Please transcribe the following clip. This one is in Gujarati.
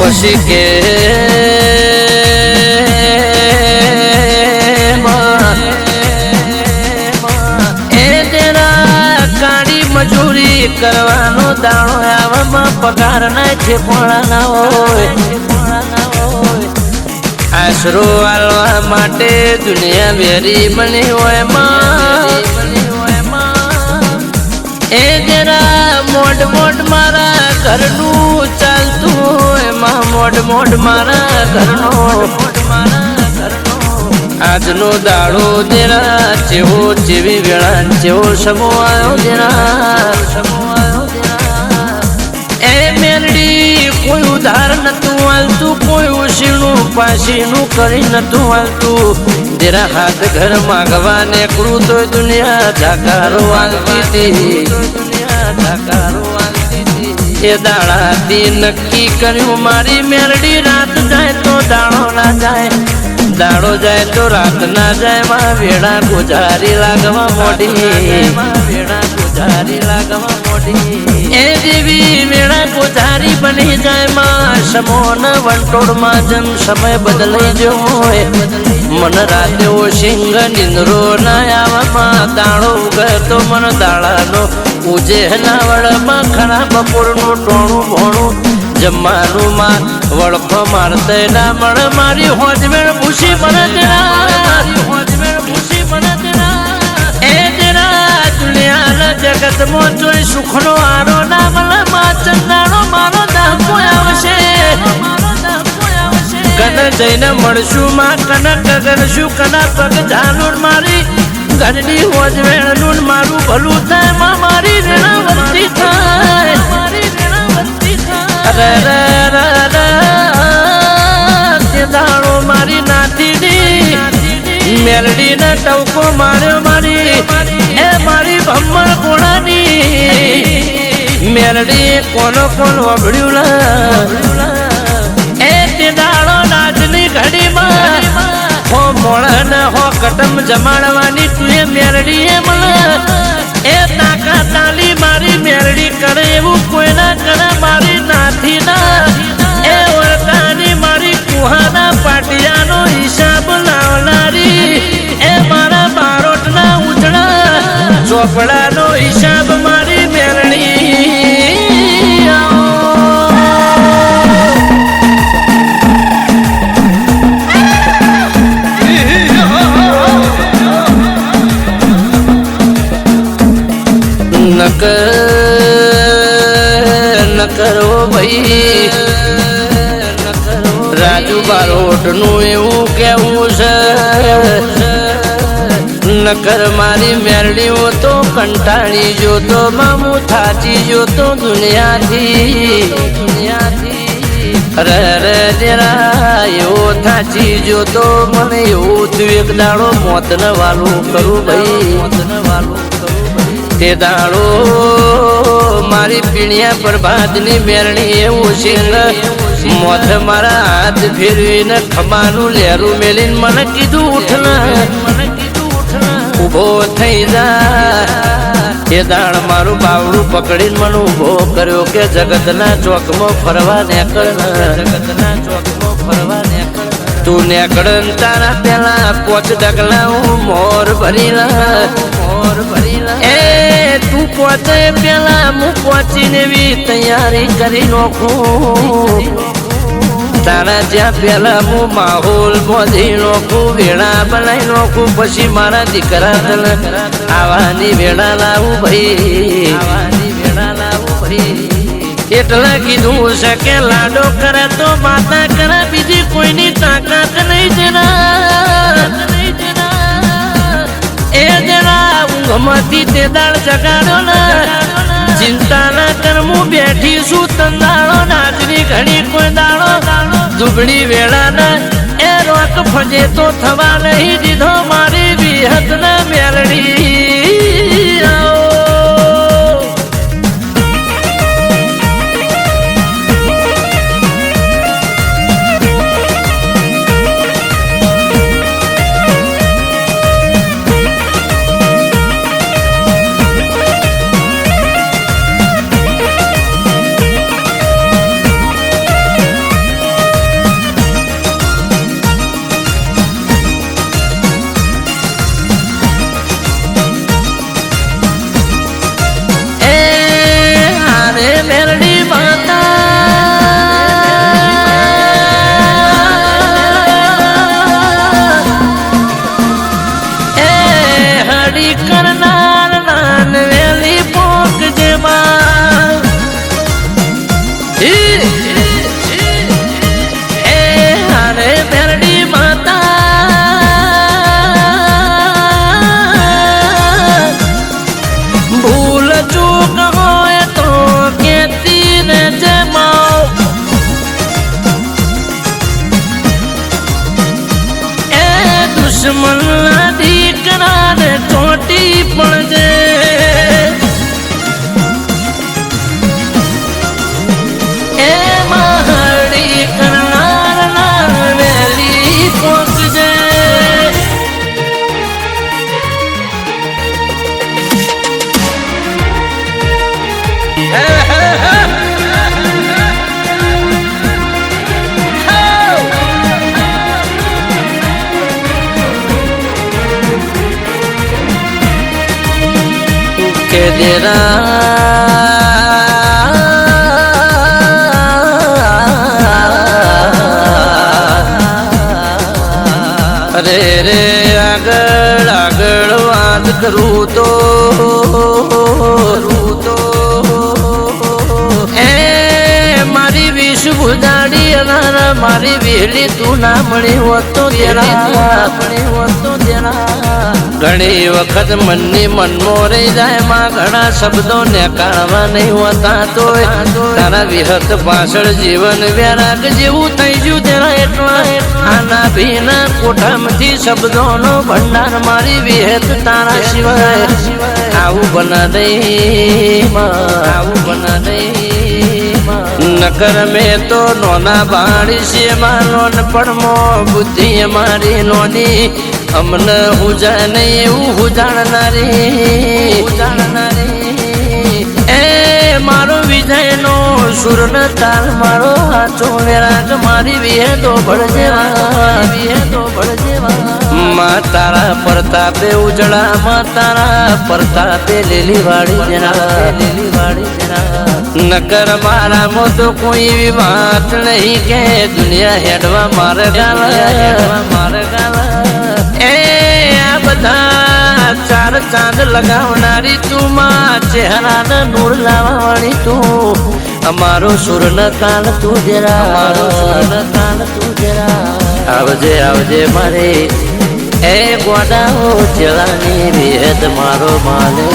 પછી કે મજૂરી કરવાનો દાણો આવવામાં પગાર ના છે પણ ના હોય આશરો આલવા માટે દુનિયા વેરી બની હોય એ જરા મોડ મોડ મારા ઘરનું ચાલતું હોય મોડ મારા ઘરનો આજનો દાડો જરા જેવો જેવી વેળા જેવો સમો આવ્યો જરા એ મેલડી કોઈ ઉધાર નતું હાલતું કોઈ ઉશીનું પાસીનું કરી નતું હાલતું જરા હાથ ઘર માગવા નીકળું તો દુનિયા ઝાકારો હાલતી એ દાડાથી નક્કી કર્યું મારી મેલડી રાત જાય તો દાડો ના જાય દાડો જાય તો રાત ના જાય માં વેળા ગુજારી લાગવા મોડી એ દેવી વેળા ગુજારી બની જાય માં સમોન વંટોળમાં જેમ સમય બદલાઈ ગયો હોય મન રાતે ઓ સિંહ નિંદ્રો ના આવવામાં દાડો ઉગતો મન દાડાનો ઉજે ના વળમાં ખરા બપોરનું ટોણું ભોણું જમવાનું માં વળખો મારતે ના મળ મારી હોજમેળ ભૂસી મને એ જરા દુનિયાના જગતમાં જોઈ સુખનો આરો ના મળે માં ચંદાણો મારો દાપો આવશે કન જઈને મળશું માં કનક કરશું કના પગ ઝાલુર મારી ઘરની હોજમેળનું મારું ભલું થાય માં મારી વેણાવતી થાય દાડો મારી નાતીની મેલડી ને ટવકો માર્યો મારી એ મારી ભમ્મણ કોણાની મેલડી કોનો કોણ વગડ્યું એ તે દાડો નાચની ઘડીમાં હો મોળન હો કટમ જમાડવાની તું એ મેલડી એ મળે એ તાકા તાલી મારી મેલડી કરે એવું કોઈ ના કરે મારી નાથી ના એ વળતાની મારી કુહાના પાટિયાનો હિસાબ લાવનારી એ મારા બારોટના ઉજળા ચોપડાનો હિસાબ મારી મેલડી નકરો ભાઈ રાજુ બારોટ નું એવું કેવું છે નકર મારી મેરડીઓ તો કંટાળી જોતો મામું થાચી જોતો દુનિયાથી રે જરા એવો થાચી જોતો મને એવું થયું એક દાડો મોતને વાલું કરું ભાઈ તે દાડો મારી પીણિયા પ્રભાતની મેરણી એવું સિંહ મોત મારા હાથ ફેરવીને ખમાનું લેરું મેલીને મને કીધું ઉઠના ઉભો થઈ જા એ દાડ મારું બાવડું પકડીને મને ઉભો કર્યો કે જગતના ચોકમાં ફરવા નીકળ તું નીકળ તારા પેલા પોચ ડગલા હું મોર ભરી એ તું પોતે પેલા હું પહોંચીને એવી તૈયારી કરી નાખું તારા જ્યાં પેલા હું માહોલ બોધી નાખું વેળા બનાવી નાખું પછી મારા દીકરા આવાની વેળા લાવું ભાઈ એટલે કીધું છે કે લાડો કરે તો માતા કરે બીજી કોઈની તાકાત નહીં જરા એ જરા ઊંઘમાંથી તે દાળ જગાડો ના ચિંતા ના કર હું બેઠી છું તંદાળો નાચની ઘડી કોઈ દાડો દુબળી વેળા ના એ રોક ફજે તો થવા નહીં દીધો મારી વિહત ના મેલડી અરે રે આગળ આગળ વાત કરું તો એ મારી વિષ ભુજાડી અનારા મારી વેલી તું ના મળી હોત તો ઘણી વખત મનની મનમાં રહી જાય માં ઘણા શબ્દો ને કાઢવા નહીં હોતા તો તારા વિહત પાછળ જીવન વેરાગ જેવું થઈ ગયું તેના એટલા આના ભીના કોઠામાંથી શબ્દોનો ભંડાર મારી વિહત તારા સિવાય આવું બના દઈ આવું બના દઈ નકર મેં તો નોના બાળી છે માનો પડમો બુદ્ધિ મારી નોની અમને હુજા નહીં એવું હુજાણનારી એ મારો વિજયનો સુર ન તાલ મારો હાચો વેરાગ મારી વિહેદો ભળજેવા માં તારા પ્રતાપે ઉજળા માં તારા પ્રતાપે લીલી વાળી જરા નકર મારા મો તો કોઈ એવી વાત નહીં કે દુનિયા હેડવા મારે ગાલા એ આ બધા ચાર ચાંદ લગાવનારી તું માં ચહેરાને નૂર લાવવાળી તું અમારો સુર ન તાલ તું જરા અમારો સુર ન તાલ તું જરા આવજે આવજે મારે એ ગોડાઓ ચલાની વેદ મારો માલે